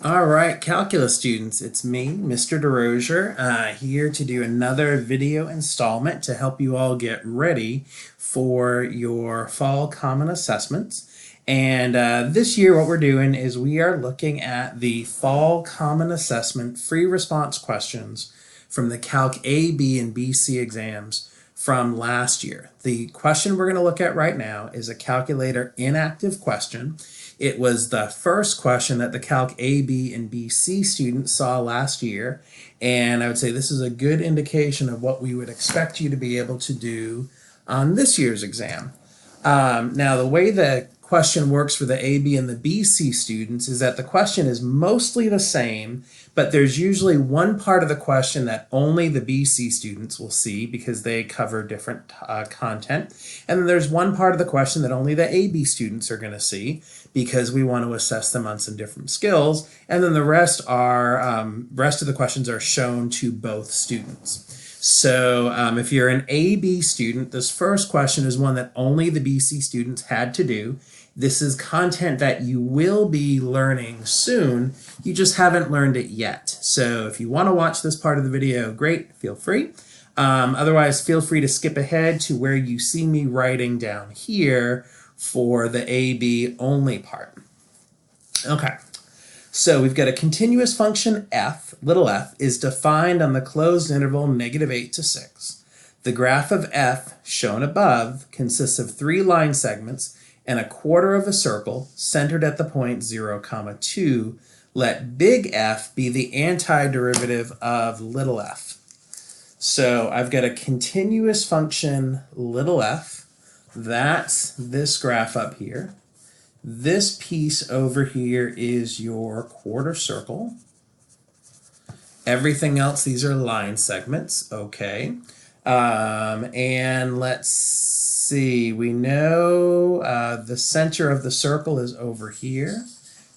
All right, calculus students, it's me, Mr. DeRozier, here to do another video installment to help you all get ready for your fall common assessments. And this year what we're doing is we are looking at the fall common assessment free response questions from the Calc A, B, and BC exams from last year. The question we're going to look at right now is a calculator inactive question. It was the first question that the Calc A, B, and BC students saw last year, and I would say this is a good indication of what we would expect you to be able to do on this year's exam. Now, the way the question works for the A, B, and the BC students is that the question is mostly the same, but there's usually one part of the question that only the BC students will see because they cover different content. And then there's one part of the question that only the AB students are going to see because we want to assess them on some different skills. And then the rest of the questions are shown to both students. So if you're an AB student, this first question is one that only the BC students had to do. This is content that you will be learning soon. You just haven't learned it yet. So if you want to watch this part of the video, great, feel free. Otherwise, feel free to skip ahead to where you see me writing down here for the AB only part. Okay. So we've got a continuous function f, little f, is defined on the closed interval -8 to 6. The graph of f, shown above, consists of 3 line segments and a quarter of a circle centered at the point 0, 2. Let big F be the antiderivative of little f. So I've got a continuous function little f. That's this graph up here. This piece over here is your quarter circle. Everything else, these are line segments. Okay. And let's see. We know the center of the circle is over here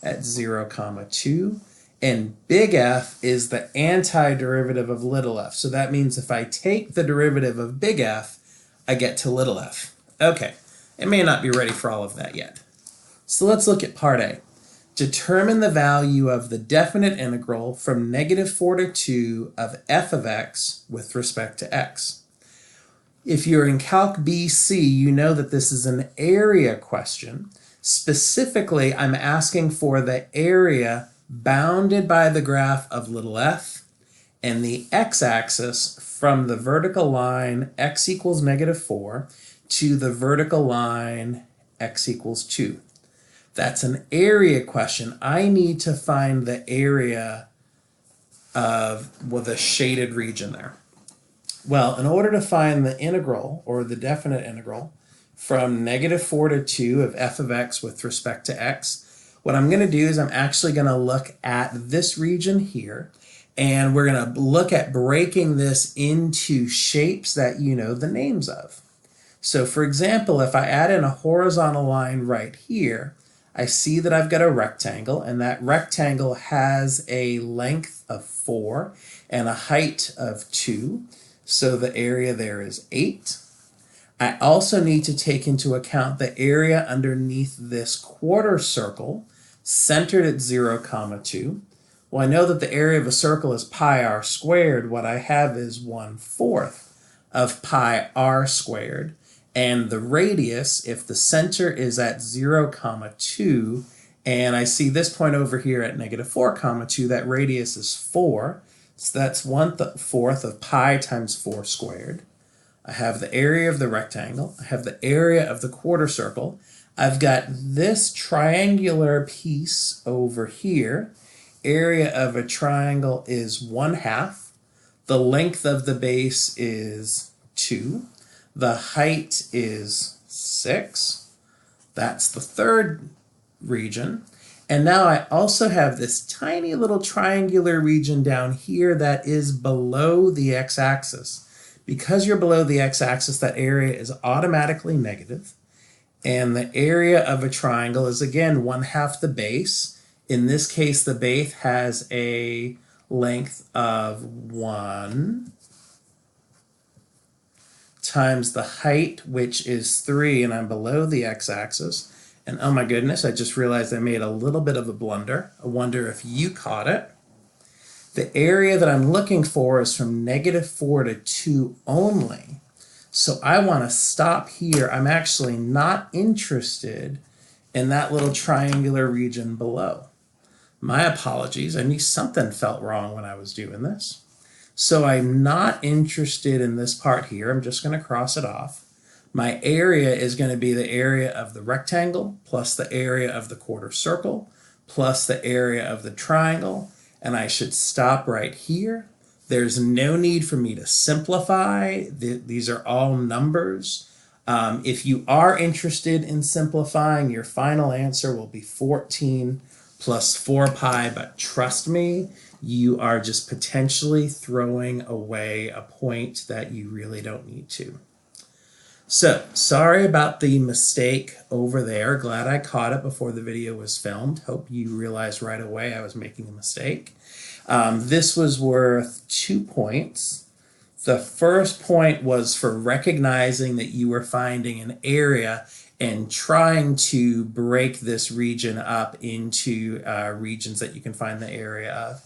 at 0, 2. And big F is the antiderivative of little f. So that means if I take the derivative of big F, I get to little f. Okay. It may not be ready for all of that yet. So let's look at part A. Determine the value of the definite integral from -4 to 2 of f of x with respect to x. If you're in Calc BC, you know that this is an area question. Specifically, I'm asking for the area bounded by the graph of little f and the x-axis from the vertical line x equals -4 to the vertical line x equals 2. That's an area question. I need to find the area of the shaded region there. Well, in order to find the integral, or the definite integral, from -4 to 2 of f of x with respect to x, what I'm going to do is I'm actually going to look at this region here, and we're going to look at breaking this into shapes that you know the names of. So for example, if I add in a horizontal line right here, I see that I've got a rectangle, and that rectangle has a length of 4 and a height of 2. So the area there is 8. I also need to take into account the area underneath this quarter circle centered at 0, 2. Well, I know that the area of a circle is pi r squared. What I have is 1/4 of pi r squared. And the radius, if the center is at 0, 2, and I see this point over here at -4, 2, that radius is 4. So that's 1/4 of pi times 4 squared. I have the area of the rectangle. I have the area of the quarter circle. I've got this triangular piece over here. Area of a triangle is 1/2. The length of the base is 2. The height is 6. That's the third region. And now I also have this tiny little triangular region down here that is below the x-axis. Because you're below the x-axis, that area is automatically negative. And the area of a triangle is, again, 1/2 the base. In this case, the base has a length of 1 times the height, which is 3, and I'm below the x-axis, And oh my goodness, I just realized I made a little bit of a blunder. I wonder if you caught it. The area that I'm looking for is from -4 to 2 only. So I want to stop here. I'm actually not interested in that little triangular region below. My apologies. I knew something felt wrong when I was doing this. So I'm not interested in this part here. I'm just going to cross it off. My area is going to be the area of the rectangle plus the area of the quarter circle plus the area of the triangle. And I should stop right here. There's no need for me to simplify. These are all numbers. If you are interested in simplifying, your final answer will be 14 plus 4 pi, but trust me, you are just potentially throwing away a point that you really don't need to. So, sorry about the mistake over there. Glad I caught it before the video was filmed. Hope you realized right away I was making a mistake. This was worth 2 points. The first point was for recognizing that you were finding an area and trying to break this region up into regions that you can find the area of.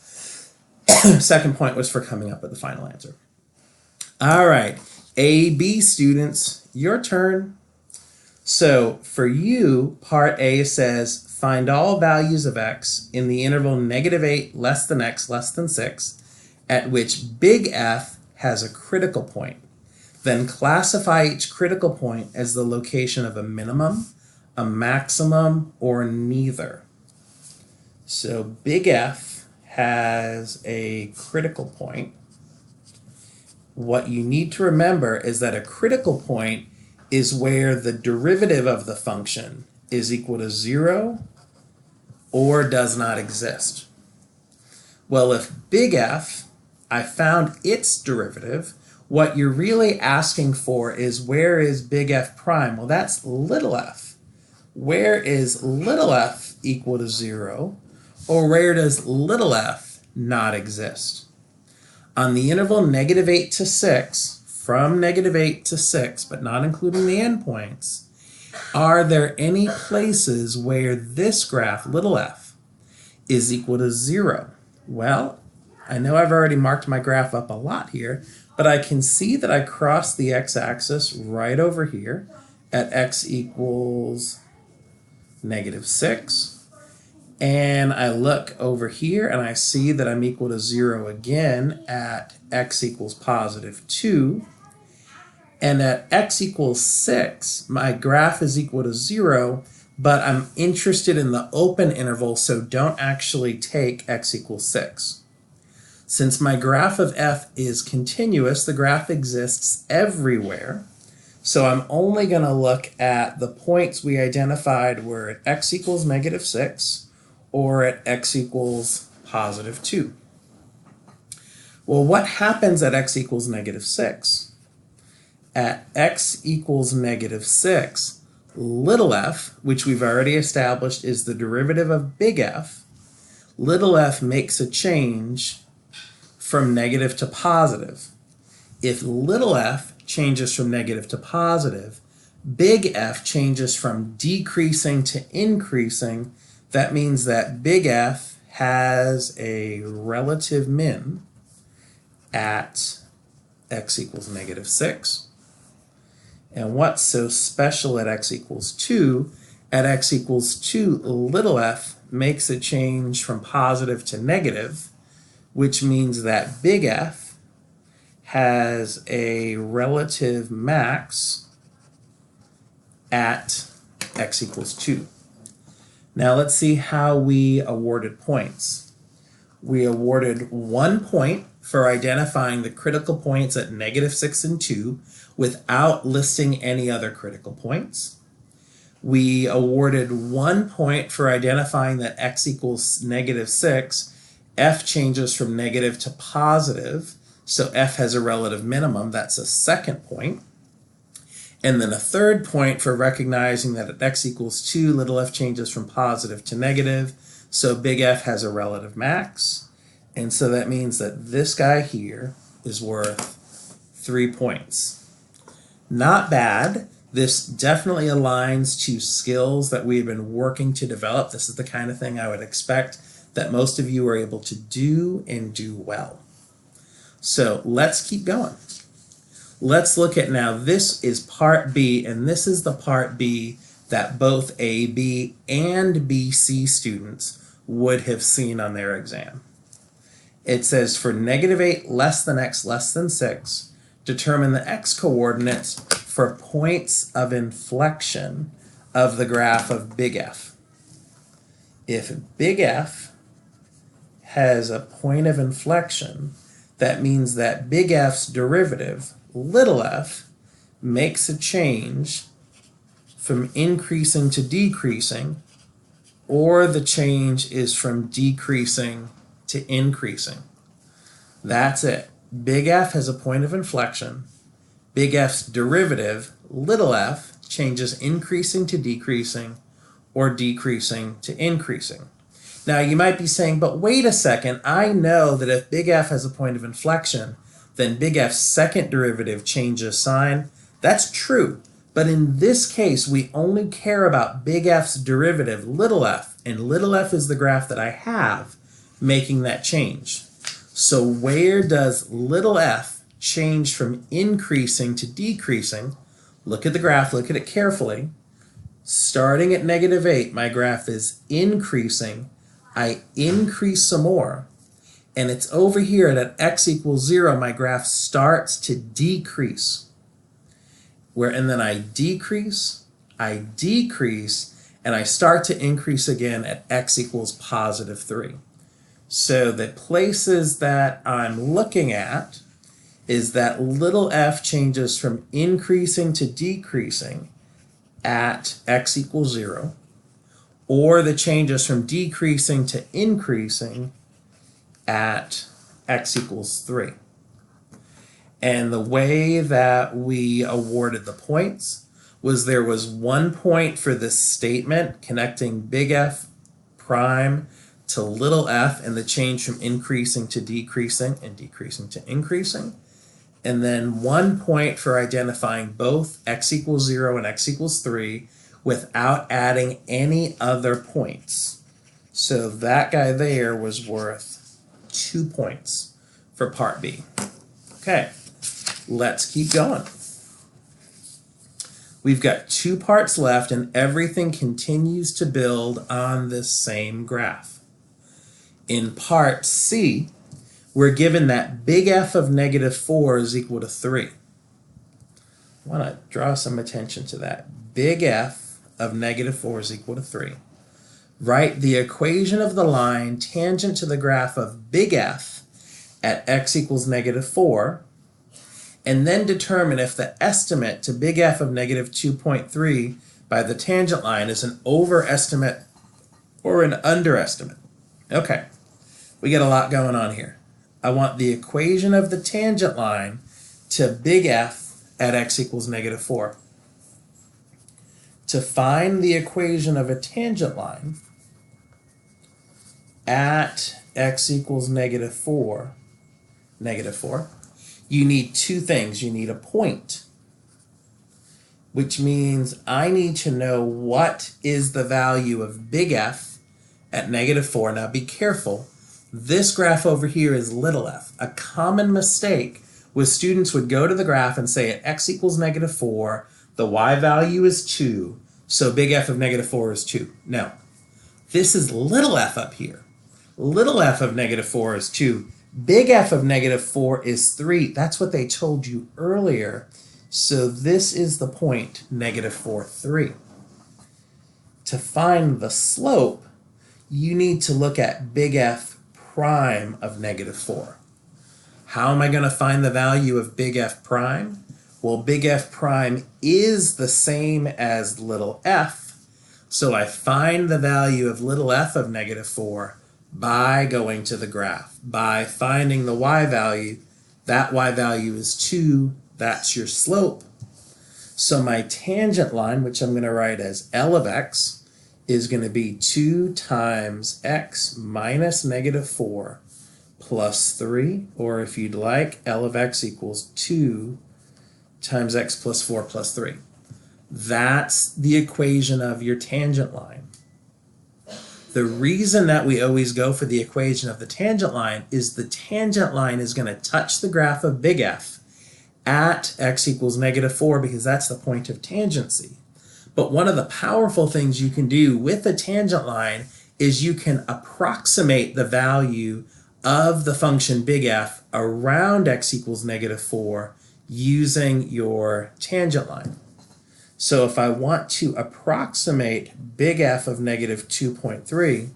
Second point was for coming up with the final answer. All right, A-B students, your turn. So for you, part A says, find all values of x in the interval -8 less than x less than 6, at which big F has a critical point. Then classify each critical point as the location of a minimum, a maximum, or neither. So big F has a critical point. What you need to remember is that a critical point is where the derivative of the function is equal to 0 or does not exist. Well, if big F, I found its derivative, what you're really asking for is where is big F prime? Well, that's little f. Where is little f equal to 0? Or where does little f not exist? On the interval -8 to 6, from -8 to 6, but not including the endpoints, are there any places where this graph, little f, is equal to 0? Well, I know I've already marked my graph up a lot here, but I can see that I crossed the x-axis right over here at x equals -6. And I look over here and I see that I'm equal to 0 again at x equals +2. And at x equals 6, my graph is equal to 0, but I'm interested in the open interval, so don't actually take x equals 6. Since my graph of f is continuous, the graph exists everywhere. So I'm only going to look at the points we identified were at x equals -6 or at x equals +2. Well, what happens at x equals -6? At x equals -6, little f, which we've already established is the derivative of big F, little f makes a change from negative to positive. If little f changes from negative to positive, big F changes from decreasing to increasing. That means that big F has a relative min at x equals -6. And what's so special at x equals 2? At x equals 2, little f makes a change from positive to negative, which means that big F has a relative max at x equals 2. Now let's see how we awarded points. We awarded 1 point for identifying the critical points at -6 and 2 without listing any other critical points. We awarded 1 point for identifying that x equals -6. F changes from negative to positive, so F has a relative minimum. That's a second point. And then a third point for recognizing that at x equals 2, little f changes from positive to negative, so big F has a relative max. And so that means that this guy here is worth 3 points. Not bad. This definitely aligns to skills that we've been working to develop. This is the kind of thing I would expect that most of you are able to do and do well. So let's keep going. Let's look at now, this is part B, and this is the part B that both AB and BC students would have seen on their exam. It says for -8 less than x less than 6, determine the x coordinates for points of inflection of the graph of big F. If big F has a point of inflection, that means that big F's derivative, little f, makes a change from increasing to decreasing, or the change is from decreasing to increasing. That's it. Big F has a point of inflection. Big F's derivative, little f, changes increasing to decreasing or decreasing to increasing. Now you might be saying, but wait a second, I know that if big F has a point of inflection, then big F's second derivative changes sign. That's true, but in this case, we only care about big F's derivative, little f, and little f is the graph that I have making that change. So where does little f change from increasing to decreasing? Look at the graph, look at it carefully. Starting at -8, my graph is increasing. I increase some more, and it's over here at x equals 0, my graph starts to decrease. And then I decrease, and I start to increase again at x equals +3. So the places that I'm looking at is that little f changes from increasing to decreasing at x equals 0, or the changes from decreasing to increasing at x equals 3. And the way that we awarded the points was there was 1 point for this statement connecting big F prime to little f and the change from increasing to decreasing and decreasing to increasing. And then 1 point for identifying both x equals 0 and x equals 3 without adding any other points. So that guy there was worth 2 points for part B. Okay, let's keep going. We've got 2 parts left and everything continues to build on this same graph. In part C, we're given that big F of -4 is equal to 3. I want to draw some attention to that. Big F of -4 is equal to 3. Write the equation of the line tangent to the graph of big F at x equals -4, and then determine if the estimate to big F of -2.3 by the tangent line is an overestimate or an underestimate. Okay, we get a lot going on here. I want the equation of the tangent line to big F at x equals -4. To find the equation of a tangent line at x equals -4, you need 2 things. You need a point, which means I need to know what is the value of big F at -4. Now be careful. This graph over here is little f. A common mistake was students would go to the graph and say at x equals -4, the y value is 2, so big F of -4 is 2. No, this is little f up here. Little f of -4 is 2. Big F of -4 is 3. That's what they told you earlier. So this is the point, -4, 3. To find the slope, you need to look at big F prime of -4. How am I going to find the value of big F prime? Well, big F prime is the same as little f, so I find the value of little f of -4 by going to the graph, by finding the y value. That y value is 2, that's your slope. So my tangent line, which I'm going to write as L of x, is going to be 2 times x minus -4 plus 3, or if you'd like, L of x equals 2 times x plus 4 plus 3. That's the equation of your tangent line. The reason that we always go for the equation of the tangent line is the tangent line is going to touch the graph of big F at x equals -4 because that's the point of tangency. But one of the powerful things you can do with a tangent line is you can approximate the value of the function big F around x equals -4 using your tangent line. So if I want to approximate big F of -2.3,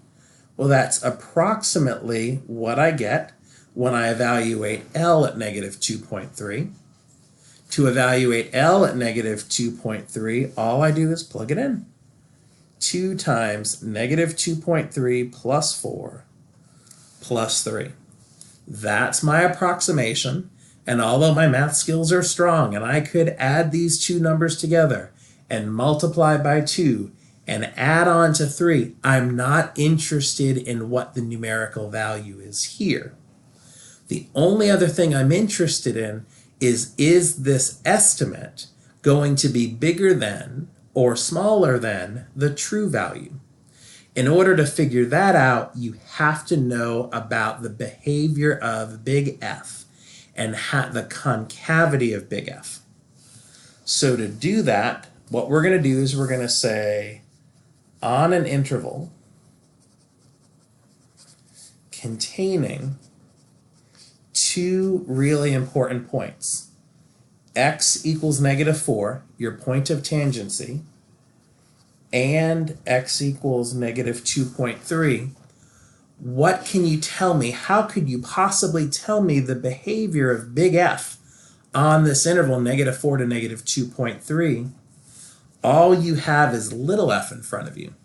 well, that's approximately what I get when I evaluate L at -2.3. To evaluate L at -2.3, all I do is plug it in. 2 times -2.3 plus 4 plus 3. That's my approximation. And although my math skills are strong and I could add these two numbers together and multiply by 2 and add on to 3, I'm not interested in what the numerical value is here. The only other thing I'm interested in is this estimate going to be bigger than or smaller than the true value? In order to figure that out, you have to know about the behavior of big F and the concavity of big F. So to do that, what we're going to do is we're going to say on an interval containing two really important points, x equals -4, your point of tangency, and x equals -2.3, what can you tell me? How could you possibly tell me the behavior of big F on this interval -4 to -2.3? All you have is little f in front of you.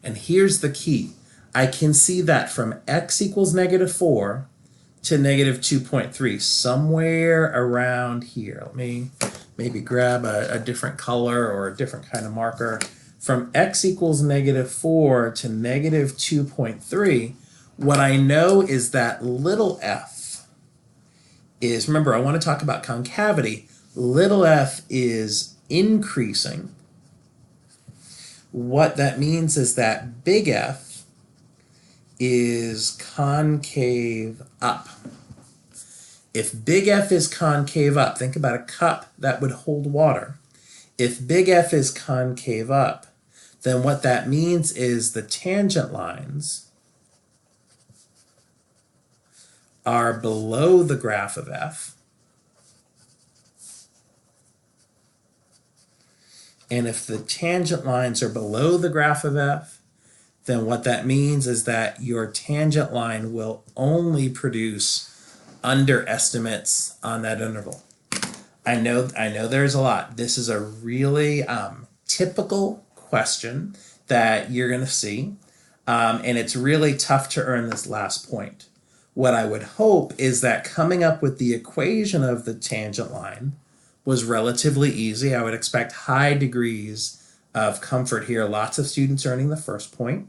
And here's the key. I can see that from x equals -4 to -2.3, somewhere around here. Let me maybe grab a different color or a different kind of marker. From x equals -4 to -2.3, what I know is that little f is, remember, I want to talk about concavity, little f is increasing. What that means is that big F is concave up. If big F is concave up, think about a cup that would hold water. If big F is concave up, then what that means is the tangent lines are below the graph of F. And if the tangent lines are below the graph of F, then what that means is that your tangent line will only produce underestimates on that interval. I know there's a lot. This is a really typical question that you're going to see, and it's really tough to earn this last point. What I would hope is that coming up with the equation of the tangent line was relatively easy. I would expect high degrees of comfort here. Lots of students earning the first point.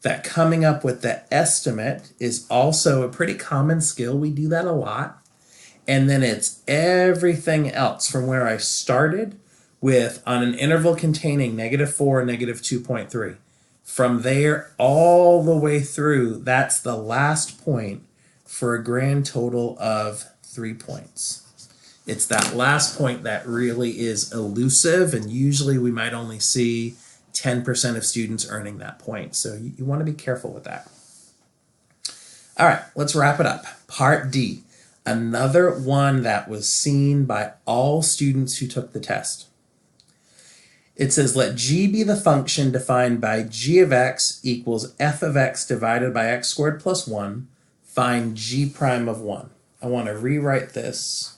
That coming up with the estimate is also a pretty common skill. We do that a lot. And then it's everything else from where I started with on an interval containing -4 and -2.3. From there all the way through, that's the last point for a grand total of 3 points. It's that last point that really is elusive, and usually we might only see 10% of students earning that point. So you want to be careful with that. All right, let's wrap it up. Part D, another one that was seen by all students who took the test. It says, let g be the function defined by g of x equals f of x divided by x squared plus 1. Find g prime of 1. I want to rewrite this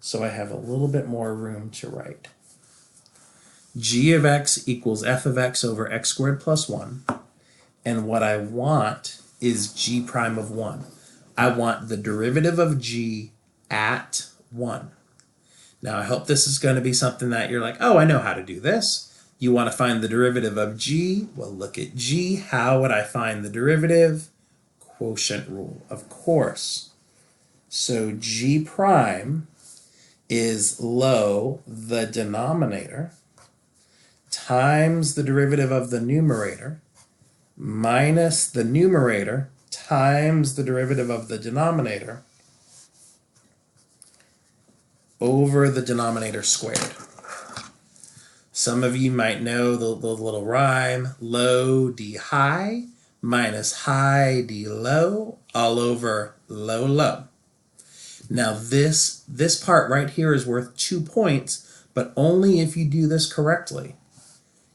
so I have a little bit more room to write. G of x equals f of x over x squared plus 1. And what I want is g prime of 1. I want the derivative of g at 1. Now I hope this is going to be something that you're like, oh, I know how to do this. You want to find the derivative of g? Well, look at g. How would I find the derivative? Quotient rule, of course. So g prime is low the denominator, times the derivative of the numerator minus the numerator times the derivative of the denominator over the denominator squared. Some of you might know the little rhyme, low d high minus high d low all over low low. Now this part right here is worth 2 points, but only if you do this correctly.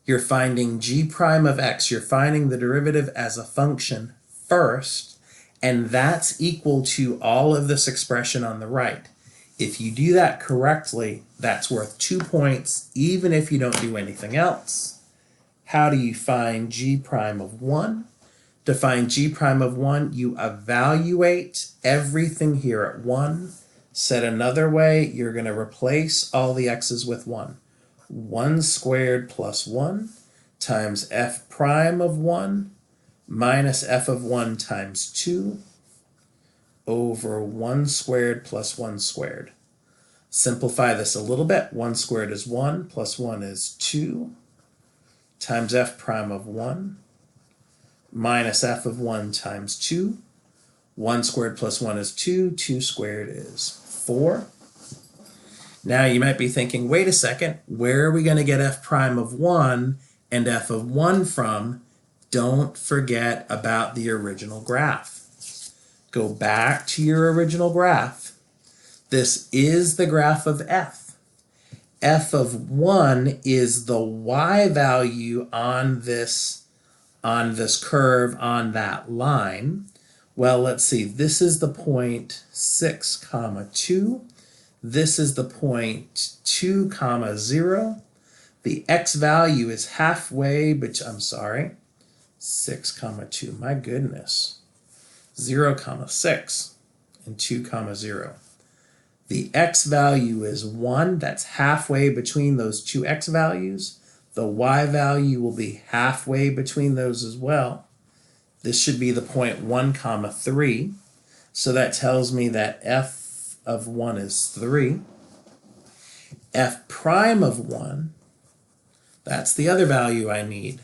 You're finding g prime of x, you're finding the derivative as a function first, and that's equal to all of this expression on the right. If you do that correctly, that's worth 2 points, even if you don't do anything else. How do you find g prime of 1? To find g prime of 1, you evaluate everything here at 1. Said another way, you're going to replace all the x's with 1. 1 squared plus 1 times f prime of 1 minus f of 1 times 2 over 1 squared plus 1 squared. Simplify this a little bit. 1 squared is 1 plus 1 is 2 times f prime of 1 minus f of 1 times 2. 1 squared plus 1 is 2. 2 squared is 4. Now you might be thinking, wait a second, where are we going to get f prime of 1 and f of 1 from? Don't forget about the original graph. Go back to your original graph. This is the graph of f. F of 1 is the y value on this curve on that line. Well, let's see, this is the point 6, 2. This is the point 2, 0. The x value is halfway, but I'm sorry, 6, 2, my goodness. 0, 6, and 2, 0. The x value is 1. That's halfway between those two x values. The y value will be halfway between those as well. This should be the point 1, 3. So that tells me that f of 1 is 3. F prime of 1, that's the other value I need.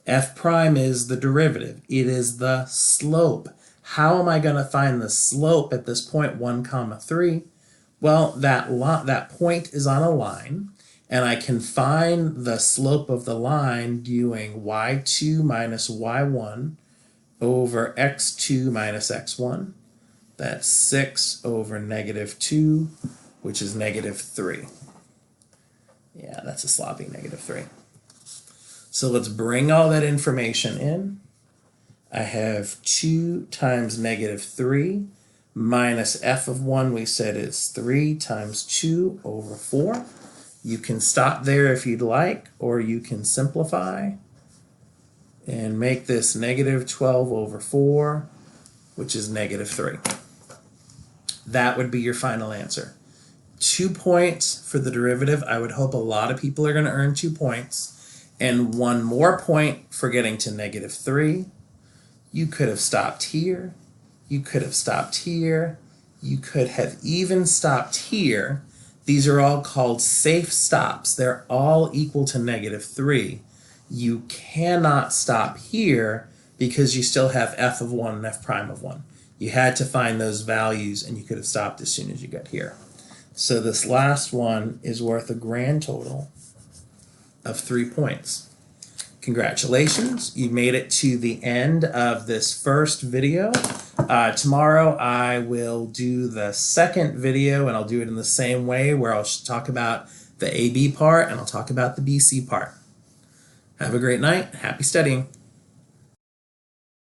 F prime is the derivative. It is the slope. How am I going to find the slope at this point 1, 3? Well, that point is on a line, and I can find the slope of the line doing y2 minus y1 over x2 minus x1. That's 6 over negative 2, which is negative 3. Yeah, that's a sloppy negative 3. So let's bring all that information in. I have 2 times negative 3 minus f of 1 we said is 3 times 2 over 4. You can stop there if you'd like, or you can simplify and make this negative 12 over 4, which is negative 3. That would be your final answer. 2 points for the derivative. I would hope a lot of people are going to earn 2 points. And 1 more point for getting to negative 3. You could have stopped here. You could have stopped here. You could have even stopped here. These are all called safe stops. They're all equal to negative 3. You cannot stop here because you still have f of 1 and f prime of 1. You had to find those values, and you could have stopped as soon as you got here. So this last one is worth a grand total of 3 points. Congratulations, you made it to the end of this first video. Tomorrow I will do the second video, and I'll do it in the same way, where I'll talk about the AB part and I'll talk about the BC part. Have a great night. Happy studying.